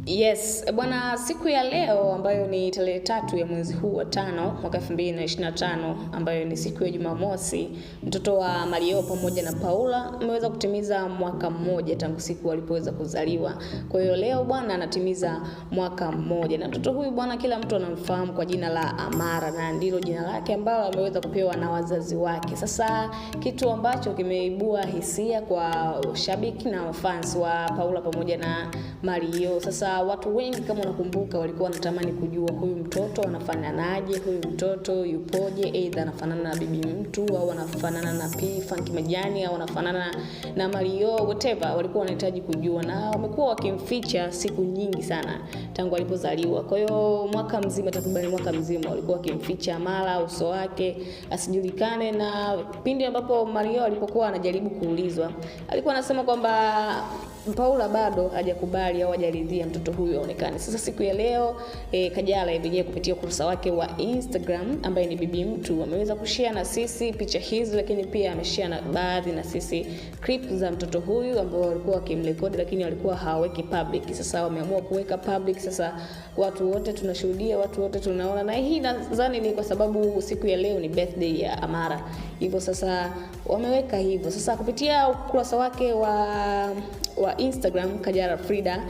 Yes, bwana, siku ya leo ambayo ni tarehe 3 ya mwezi huu wa 5 mwaka 2025, ambayo ni siku ya Jumamosi, mtoto wa Mario pamoja na Paula ameweza kutimiza mwaka mmoja tangu siku walipoweza kuzaliwa. Kwa hiyo leo bwana anatimiza mwaka mmoja, na mtoto huyu bwana kila mtu anamfahamu kwa jina la Amara, na ndilo jina lake ambalo ameweza kupewa na wazazi wake. Sasa kitu ambacho kimeibua hisia kwa shabiki na fans wa Paula pamoja na Mario. Sasa watu wengi kama unakumbuka walikuwa wanatamani kujua huyu mtoto anafananaje, huyu mtoto yupoje, aidha anafanana na bibi mtu au anafanana na P Funk Majani au anafanana na Mario, whatever walikuwa wanahitaji kujua, na wamekuwa wakimficha siku nyingi sana tangu alipozaliwa. Kwa hiyo mwaka mzima, takriban mwaka mzima walikuwa wakimficha mara uso wake asijulikane, na pindi ambapo Mario alipokuwa anajaribu kuulizwa alikuwa anasema kwamba Paula bado hajakubali au hajaridhia mtoto huyu aonekane. Sasa siku ya leo Kajala yenyewe kupitia ukurasa wake wa Instagram, ambaye ni bibi mtu, ameweza kushare na sisi picha hizi, lakini pia ameshare na baadhi na sisi clip za mtoto huyu ambao walikuwa wakimrekodi lakini walikuwa hawaweki public. Sasa wameamua kuweka public. Sasa watu wote tunashuhudia, watu wote tunaona, na hii nadhani ni kwa sababu siku ya leo ni birthday ya Amara. Hivyo sasa wameweka hivyo. Sasa kupitia ukurasa wake wa Instagram, Kajala Frida